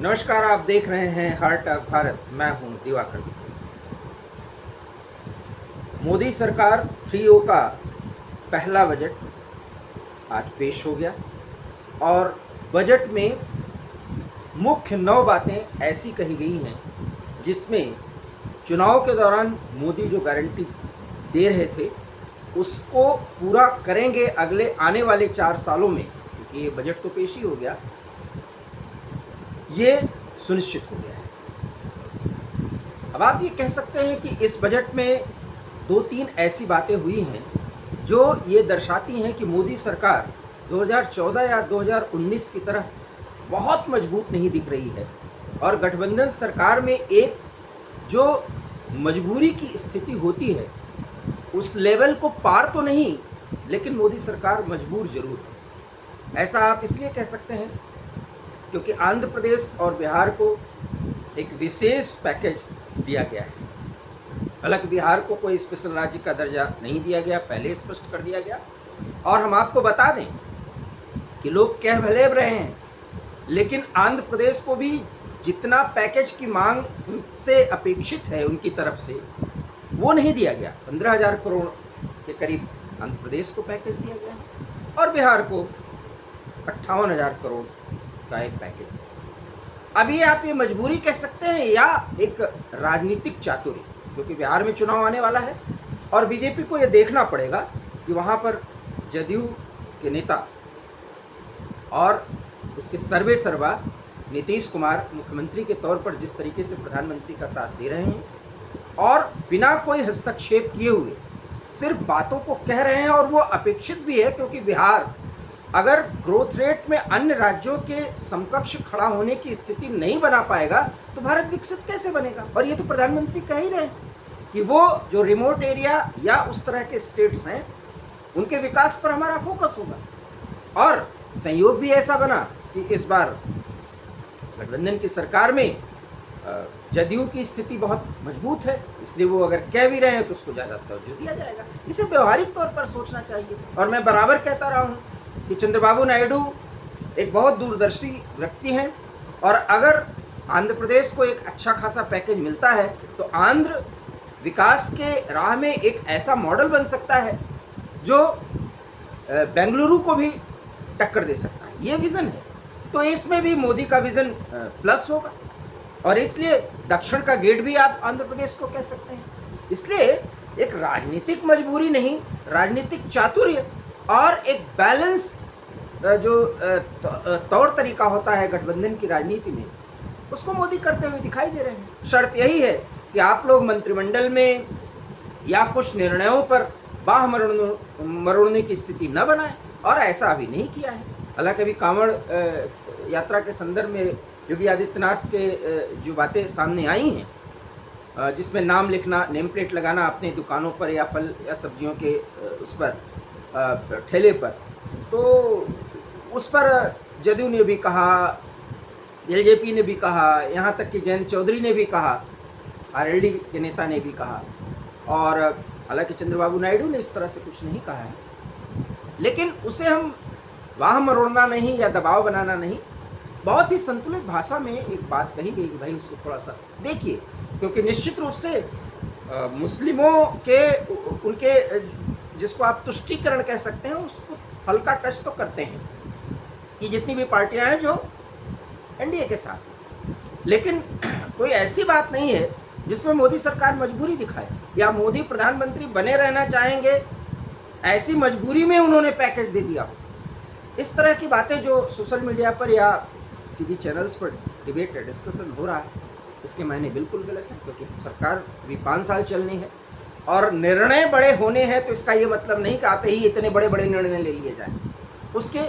नमस्कार, आप देख रहे हैं हार्ट ऑफ भारत। मैं हूं दिवाकर विक्रम सिंह। मोदी सरकार 3O का पहला बजट आज पेश हो गया और बजट में मुख्य 9 बातें ऐसी कही गई हैं जिसमें चुनाव के दौरान मोदी जो गारंटी दे रहे थे उसको पूरा करेंगे अगले आने वाले 4 सालों में, क्योंकि ये बजट तो पेश ही हो गया, ये सुनिश्चित हो गया है। अब आप ये कह सकते हैं कि इस बजट में 2-3 ऐसी बातें हुई हैं जो ये दर्शाती हैं कि मोदी सरकार 2014 या 2019 की तरह बहुत मजबूत नहीं दिख रही है और गठबंधन सरकार में एक जो मजबूरी की स्थिति होती है उस लेवल को पार तो नहीं, लेकिन मोदी सरकार मजबूर जरूर है। ऐसा आप इसलिए कह सकते हैं क्योंकि आंध्र प्रदेश और बिहार को एक विशेष पैकेज दिया गया है। हालांकि बिहार को कोई स्पेशल राज्य का दर्जा नहीं दिया गया, पहले स्पष्ट कर दिया गया। और हम आपको बता दें कि लोग कह भले रहे हैं, लेकिन आंध्र प्रदेश को भी जितना पैकेज की मांग से अपेक्षित है उनकी तरफ से वो नहीं दिया गया। 15,000 करोड़ के करीब आंध्र प्रदेश को पैकेज दिया गया है और बिहार को 58,000 करोड़ का एक पैकेज है। अभी आप ये मजबूरी कह सकते हैं या एक राजनीतिक चातुर्य, क्योंकि बिहार में चुनाव आने वाला है और बीजेपी को ये देखना पड़ेगा कि वहाँ पर जदयू के नेता और उसके सर्वे सर्वा नीतीश कुमार मुख्यमंत्री के तौर पर जिस तरीके से प्रधानमंत्री का साथ दे रहे हैं और बिना कोई हस्तक्षेप किए हुए सिर्फ बातों को कह रहे हैं, और वो अपेक्षित भी है क्योंकि बिहार अगर ग्रोथ रेट में अन्य राज्यों के समकक्ष खड़ा होने की स्थिति नहीं बना पाएगा तो भारत विकसित कैसे बनेगा। और ये तो प्रधानमंत्री कह ही रहे हैं कि वो जो रिमोट एरिया या उस तरह के स्टेट्स हैं उनके विकास पर हमारा फोकस होगा। और संयोग भी ऐसा बना कि इस बार गठबंधन की सरकार में जदयू की स्थिति बहुत मजबूत है, इसलिए वो अगर कह भी रहे हैं तो उसको ज़्यादा तवज्जो दिया जाएगा। इसे व्यवहारिक तौर पर सोचना चाहिए। और मैं बराबर कहता रहा हूँ कि चंद्रबाबू नायडू एक बहुत दूरदर्शी व्यक्ति हैं और अगर आंध्र प्रदेश को एक अच्छा खासा पैकेज मिलता है तो आंध्र विकास के राह में एक ऐसा मॉडल बन सकता है जो बेंगलुरु को भी टक्कर दे सकता है। ये विज़न है, तो इसमें भी मोदी का विज़न प्लस होगा और इसलिए दक्षिण का गेट भी आप आंध्र प्रदेश को कह सकते हैं। इसलिए एक राजनीतिक मजबूरी नहीं, राजनीतिक चातुर्य और एक बैलेंस जो तौर तरीका होता है गठबंधन की राजनीति में, उसको मोदी करते हुए दिखाई दे रहे हैं। शर्त यही है कि आप लोग मंत्रिमंडल में या कुछ निर्णयों पर बाह मरोड़ने की स्थिति न बनाएं, और ऐसा अभी नहीं किया है। हालांकि अभी कांवड़ यात्रा के संदर्भ में योगी आदित्यनाथ के जो बातें सामने आई हैं, जिसमें नाम लिखना, नेम प्लेट लगाना अपने दुकानों पर या फल या सब्जियों के उस पर ठेले पर, तो उस पर जदयू ने भी कहा, एलजेपी ने भी कहा, यहाँ तक कि जयंत चौधरी ने भी कहा, आरएलडी के नेता ने भी कहा, और हालांकि चंद्रबाबू नायडू ने इस तरह से कुछ नहीं कहा है, लेकिन उसे हम वाह मरोड़ना नहीं या दबाव बनाना नहीं, बहुत ही संतुलित भाषा में एक बात कही गई कि भाई उसको थोड़ा सा देखिए, क्योंकि निश्चित रूप से मुस्लिमों के उनके जिसको आप तुष्टीकरण कह सकते हैं उसको हल्का टच तो करते हैं ये जितनी भी पार्टियां हैं जो एनडीए के साथ हैं, लेकिन कोई ऐसी बात नहीं है जिसमें मोदी सरकार मजबूरी दिखाए या मोदी प्रधानमंत्री बने रहना चाहेंगे ऐसी मजबूरी में उन्होंने पैकेज दे दिया हो। इस तरह की बातें जो सोशल मीडिया पर या टीवी चैनल्स पर डिबेट डिस्कशन हो रहा है उसके मायने बिल्कुल गलत है, क्योंकि सरकार भी 5 साल चलनी है और निर्णय बड़े होने हैं, तो इसका ये मतलब नहीं कि आते ही इतने बड़े बड़े निर्णय ले लिए जाएं। उसके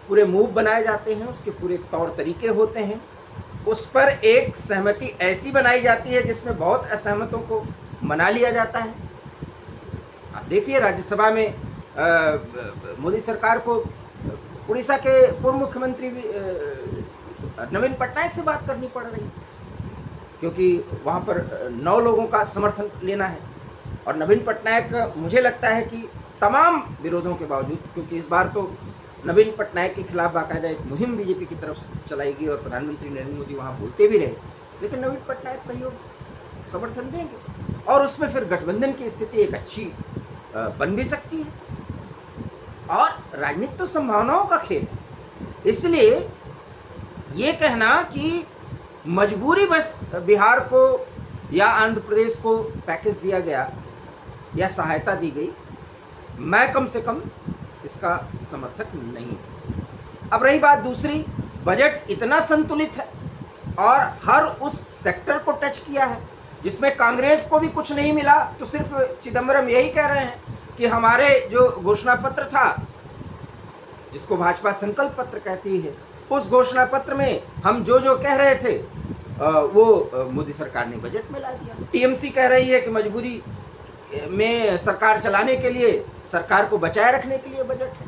पूरे मूव बनाए जाते हैं, उसके पूरे तौर तरीके होते हैं, उस पर एक सहमति ऐसी बनाई जाती है जिसमें बहुत असहमतों को मना लिया जाता है। आप देखिए राज्यसभा में मोदी सरकार को उड़ीसा के पूर्व मुख्यमंत्री नवीन पटनायक से बात करनी पड़ रही, क्योंकि वहाँ पर 9 लोगों का समर्थन लेना है। और नवीन पटनायक मुझे लगता है कि तमाम विरोधों के बावजूद, क्योंकि इस बार तो नवीन पटनायक के खिलाफ बाकायदा एक मुहिम बीजेपी की तरफ से चलाई गई और प्रधानमंत्री नरेंद्र मोदी वहाँ बोलते भी रहे, लेकिन नवीन पटनायक सहयोग समर्थन देंगे और उसमें फिर गठबंधन की स्थिति एक अच्छी बन भी सकती है। और राजनीति तो संभावनाओं का खेल है, इसलिए ये कहना कि मजबूरी बस बिहार को या आंध्र प्रदेश को पैकेज दिया गया या सहायता दी गई, मैं कम से कम इसका समर्थक नहीं हूं। अब रही बात दूसरी, बजट इतना संतुलित है और हर उस सेक्टर को टच किया है जिसमें कांग्रेस को भी कुछ नहीं मिला, तो सिर्फ चिदम्बरम यही कह रहे हैं कि हमारे जो घोषणा पत्र था, जिसको भाजपा संकल्प पत्र कहती है, उस घोषणा पत्र में हम जो जो कह रहे थे वो मोदी सरकार ने बजट में ला दिया। टीएमसी कह रही है कि मजबूरी में सरकार चलाने के लिए, सरकार को बचाए रखने के लिए बजट है।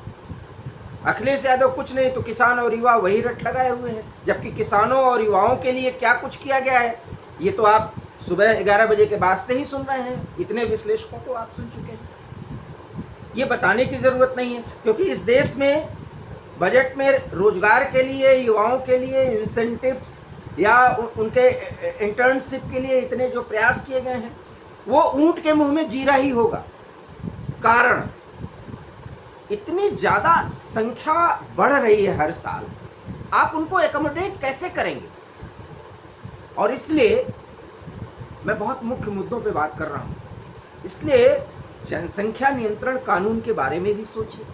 अखिलेश यादव कुछ नहीं तो किसान और युवा वही रट लगाए हुए हैं, जबकि किसानों और युवाओं के लिए क्या कुछ किया गया है ये तो आप सुबह 11 बजे के बाद से ही सुन रहे हैं, इतने विश्लेषकों को आप सुन चुके हैं। ये बताने की ज़रूरत नहीं है, क्योंकि इस देश में बजट में रोजगार के लिए, युवाओं के लिए इंसेंटिव्स या उनके इंटर्नशिप के लिए इतने जो प्रयास किए गए हैं वो ऊंट के मुंह में जीरा ही होगा। कारण इतनी ज़्यादा संख्या बढ़ रही है हर साल, आप उनको एकोमोडेट कैसे करेंगे? और इसलिए मैं बहुत मुख्य मुद्दों पे बात कर रहा हूँ। इसलिए जनसंख्या नियंत्रण कानून के बारे में भी सोचिए,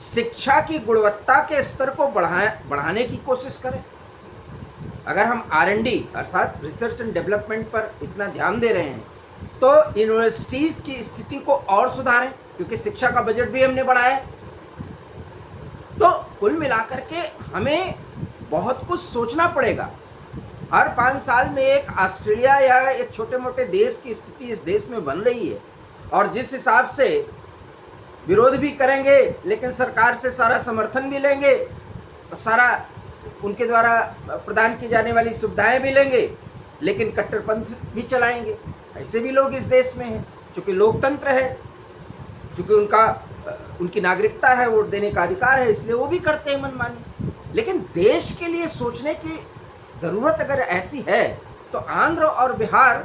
शिक्षा की गुणवत्ता के स्तर को बढ़ाने की कोशिश करें। अगर हम R&D अर्थात रिसर्च एंड डेवलपमेंट पर इतना ध्यान दे रहे हैं तो यूनिवर्सिटीज़ की स्थिति को और सुधारें, क्योंकि शिक्षा का बजट भी हमने बढ़ाया है। तो कुल मिलाकर के हमें बहुत कुछ सोचना पड़ेगा। हर 5 साल में एक ऑस्ट्रेलिया या एक छोटे मोटे देश की स्थिति इस देश में बन रही है, और जिस हिसाब से विरोध भी करेंगे लेकिन सरकार से सारा समर्थन भी लेंगे, सारा उनके द्वारा प्रदान की जाने वाली सुविधाएं भी लेंगे, लेकिन कट्टरपंथ भी चलाएंगे। ऐसे भी लोग इस देश में हैं। चूँकि लोकतंत्र है, चूँकि उनकी नागरिकता है, वोट देने का अधिकार है, इसलिए वो भी करते हैं मनमानी। लेकिन देश के लिए सोचने की ज़रूरत अगर ऐसी है तो आंध्र और बिहार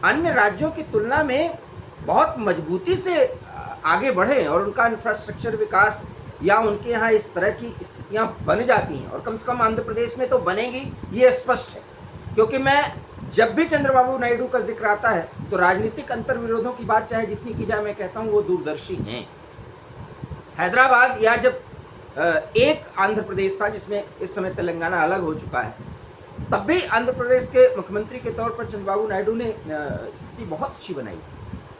अन्य राज्यों की तुलना में बहुत मजबूती से आगे बढ़े और उनका इंफ्रास्ट्रक्चर विकास या उनके यहाँ इस तरह की स्थितियाँ बन जाती हैं, और कम से कम आंध्र प्रदेश में तो बनेगी, ये स्पष्ट है। क्योंकि मैं जब भी चंद्रबाबू नायडू का जिक्र आता है तो राजनीतिक अंतर्विरोधों की बात चाहे जितनी की जाए, मैं कहता हूँ वो दूरदर्शी हैं। हैदराबाद या जब एक आंध्र प्रदेश था जिसमें इस समय तेलंगाना अलग हो चुका है, तब भी आंध्र प्रदेश के मुख्यमंत्री के तौर पर चंद्रबाबू नायडू ने स्थिति बहुत अच्छी बनाई।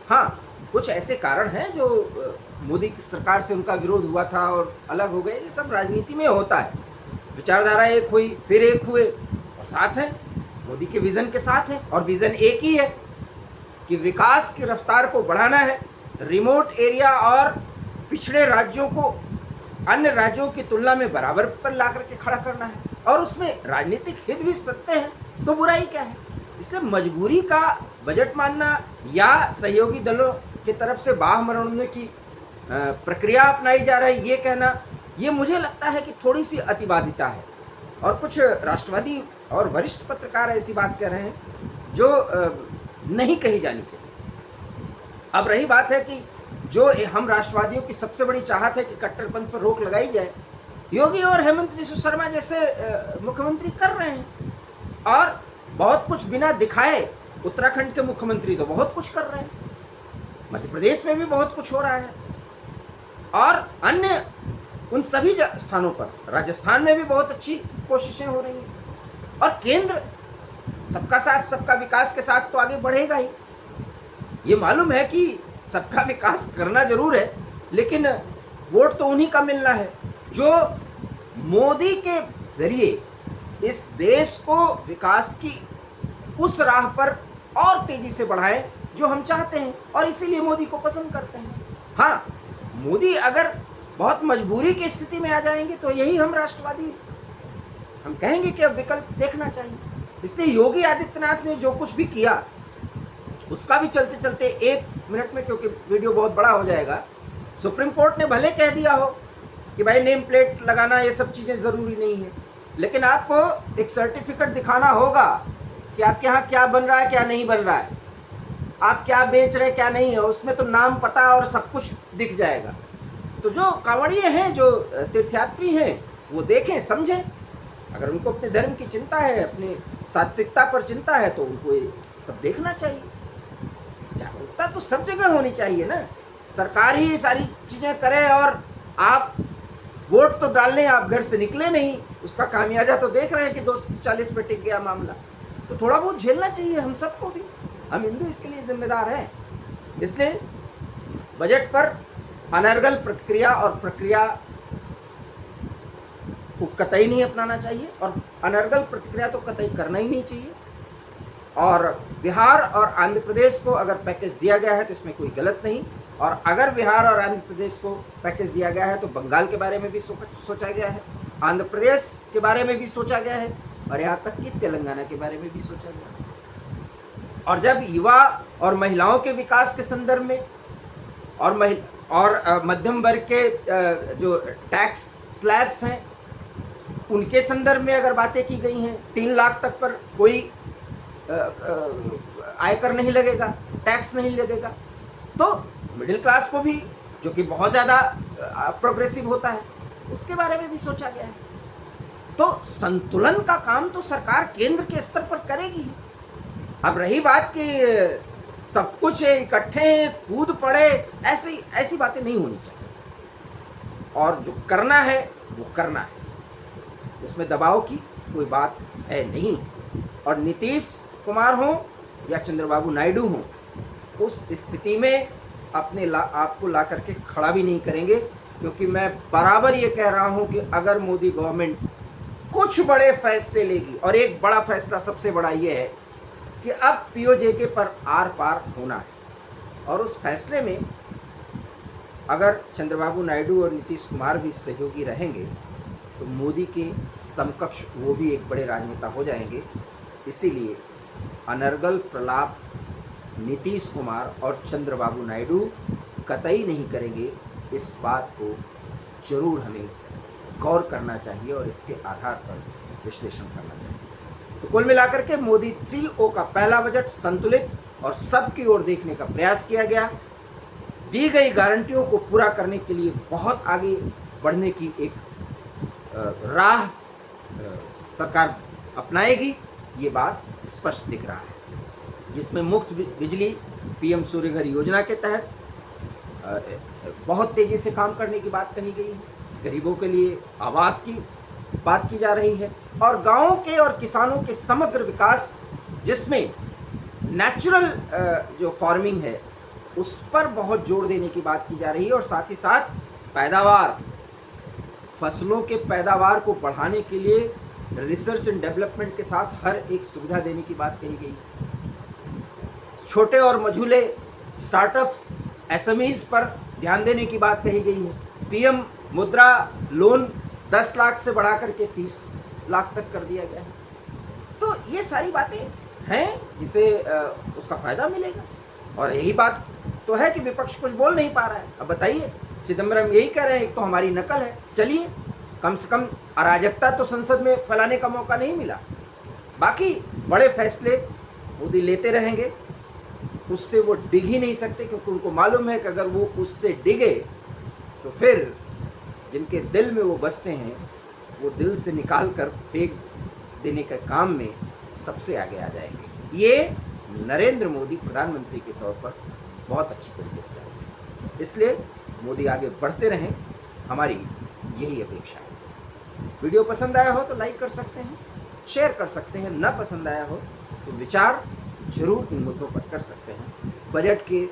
हाँ, कुछ ऐसे कारण हैं जो मोदी की सरकार से उनका विरोध हुआ था और अलग हो गए, ये सब राजनीति में होता है। विचारधारा एक हुई, फिर एक हुए, और साथ हैं, मोदी के विज़न के साथ हैं, और विज़न एक ही है कि विकास की रफ्तार को बढ़ाना है, रिमोट एरिया और पिछड़े राज्यों को अन्य राज्यों की तुलना में बराबर पर ला करके खड़ा करना है, और उसमें राजनीतिक हित भी सत्य हैं, तो बुराई क्या है? इसलिए मजबूरी का बजट मानना या सहयोगी दलों की तरफ से बाह मरोड़ने की प्रक्रिया अपनाई जा रही है, ये कहना, ये मुझे लगता है कि थोड़ी सी अतिवादिता है। और कुछ राष्ट्रवादी और वरिष्ठ पत्रकार ऐसी बात कह रहे हैं जो नहीं कही जानी चाहिए। अब रही बात है कि जो हम राष्ट्रवादियों की सबसे बड़ी चाहत है कि कट्टरपंथ पर रोक लगाई जाए, योगी और हेमंत बिश्व शर्मा जैसे मुख्यमंत्री कर रहे हैं, और बहुत कुछ बिना दिखाए उत्तराखंड के मुख्यमंत्री तो बहुत कुछ कर रहे हैं, मध्य प्रदेश में भी बहुत कुछ हो रहा है, और अन्य उन सभी स्थानों पर राजस्थान में भी बहुत अच्छी कोशिशें हो रही हैं, और केंद्र सबका साथ सबका विकास के साथ तो आगे बढ़ेगा ही। ये मालूम है कि सबका विकास करना जरूर है, लेकिन वोट तो उन्हीं का मिलना है जो मोदी के जरिए इस देश को विकास की उस राह पर और तेजी से बढ़ाएं जो हम चाहते हैं, और इसीलिए मोदी को पसंद करते हैं। हाँ, मोदी अगर बहुत मजबूरी की स्थिति में आ जाएंगे तो यही हम राष्ट्रवादी हम कहेंगे कि अब विकल्प देखना चाहिए। इसलिए योगी आदित्यनाथ ने जो कुछ भी किया उसका भी चलते चलते 1 मिनट में, क्योंकि वीडियो बहुत बड़ा हो जाएगा, सुप्रीम कोर्ट ने भले कह दिया हो कि भाई नेम प्लेट लगाना ये सब चीज़ें ज़रूरी नहीं है, लेकिन आपको एक सर्टिफिकेट दिखाना होगा कि आपके यहाँ क्या बन रहा है क्या नहीं बन रहा है, आप क्या बेच रहे हैं क्या नहीं है, उसमें तो नाम पता और सब कुछ दिख जाएगा। तो जो कांवड़िए हैं, जो तीर्थयात्री हैं, वो देखें समझें। अगर उनको अपने धर्म की चिंता है, अपनी सात्विकता पर चिंता है, तो उनको ये सब देखना चाहिए। जागरूकता तो सब जगह होनी चाहिए ना। सरकार ही सारी चीज़ें करे और आप वोट तो डालने आप घर से निकले नहीं, उसका खामियाजा तो देख रहे हैं कि 240 पे टिक गया मामला। तो थोड़ा बहुत झेलना चाहिए हम सबको भी, हम हिंदू इसके लिए जिम्मेदार हैं। इसलिए बजट पर अनर्गल प्रतिक्रिया और प्रक्रिया को कतई नहीं अपनाना चाहिए, और अनर्गल प्रतिक्रिया तो कतई करना ही नहीं चाहिए। और बिहार और आंध्र प्रदेश को अगर पैकेज दिया गया है तो इसमें कोई गलत नहीं, और अगर बिहार और आंध्र प्रदेश को पैकेज दिया गया है तो बंगाल के बारे में भी सोचा गया है, आंध्र प्रदेश के बारे में भी सोचा गया है, और यहाँ तक कि तेलंगाना के बारे में भी सोचा गया है। और जब युवा और महिलाओं के विकास के संदर्भ में और मध्यम वर्ग के जो टैक्स स्लैब्स हैं उनके संदर्भ में अगर बातें की गई हैं, 3 लाख तक पर कोई आयकर नहीं लगेगा, टैक्स नहीं लगेगा, तो मिडिल क्लास को भी, जो कि बहुत ज़्यादा प्रोग्रेसिव होता है, उसके बारे में भी सोचा गया है। तो संतुलन का काम तो सरकार केंद्र के स्तर पर करेगी। अब रही बात कि सब कुछ इकट्ठे कूद पड़े, ऐसी बातें नहीं होनी चाहिए। और जो करना है वो करना है, उसमें दबाव की कोई बात है नहीं। और नीतीश कुमार हो या चंद्रबाबू नायडू हो, उस स्थिति में अपने आपको ला करके खड़ा भी नहीं करेंगे, क्योंकि मैं बराबर ये कह रहा हूँ कि अगर मोदी गवर्नमेंट कुछ बड़े फैसले लेगी, और एक बड़ा फैसला सबसे बड़ा ये है कि अब पीओजे पर आर पार होना है, और उस फैसले में अगर चंद्रबाबू नायडू और नीतीश कुमार भी सहयोगी रहेंगे तो मोदी के समकक्ष वो भी एक बड़े राजनेता हो जाएंगे। इसीलिए अनर्गल प्रलाप नीतीश कुमार और चंद्रबाबू नायडू कतई नहीं करेंगे, इस बात को जरूर हमें गौर करना चाहिए और इसके आधार पर विश्लेषण करना चाहिए। तो कुल मिलाकर के मोदी 3O का पहला बजट संतुलित और सबकी ओर देखने का प्रयास किया गया। दी गई गारंटियों को पूरा करने के लिए बहुत आगे बढ़ने की एक राह सरकार अपनाएगी, ये बात स्पष्ट दिख रहा है। जिसमें मुफ्त बिजली पीएम सूर्यघर योजना के तहत बहुत तेज़ी से काम करने की बात कही गई है, गरीबों के लिए आवास की बात की जा रही है, और गांवों के और किसानों के समग्र विकास, जिसमें नेचुरल जो फार्मिंग है उस पर बहुत जोर देने की बात की जा रही है, और साथ ही साथ पैदावार, फसलों के पैदावार को बढ़ाने के लिए रिसर्च एंड डेवलपमेंट के साथ हर एक सुविधा देने की बात कही गई। छोटे और मझोले स्टार्टअप्स, एसएमईज पर ध्यान देने की बात कही गई है। पीएम मुद्रा लोन 10 लाख से बढ़ा करके 30 लाख तक कर दिया गया है। तो ये सारी बातें हैं जिसे उसका फ़ायदा मिलेगा, और यही बात तो है कि विपक्ष कुछ बोल नहीं पा रहा है। अब बताइए, चिदम्बरम यही कह रहे हैं, एक तो हमारी नकल है, चलिए कम से कम अराजकता तो संसद में फैलाने का मौका नहीं मिला। बाकी बड़े फैसले मोदी लेते रहेंगे, उससे वो डिग ही नहीं सकते, क्योंकि उनको मालूम है कि अगर वो उससे डिगे तो फिर जिनके दिल में वो बसते हैं वो दिल से निकाल कर फेंक देने के काम में सबसे आगे आ जाएंगे। ये नरेंद्र मोदी प्रधानमंत्री के तौर पर बहुत अच्छी तरीके से जानते हैं। इसलिए मोदी आगे बढ़ते रहें, हमारी यही अपेक्षा है। वीडियो पसंद आया हो तो लाइक कर सकते हैं, शेयर कर सकते हैं, न पसंद आया हो तो विचार जरूर इन मुद्दों पर कर सकते हैं। बजट के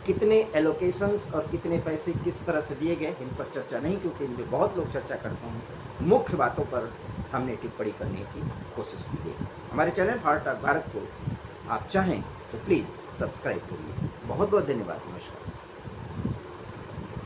कितने एलोकेशंस और कितने पैसे किस तरह से दिए गए, इन पर चर्चा नहीं, क्योंकि इन पर बहुत लोग चर्चा करते हैं। मुख्य बातों पर हमने टिप्पणी करने की कोशिश की है। हमारे चैनल हार्ट ऑफ भारत को आप चाहें तो प्लीज़ सब्सक्राइब करिए। बहुत बहुत धन्यवाद। नमस्कार।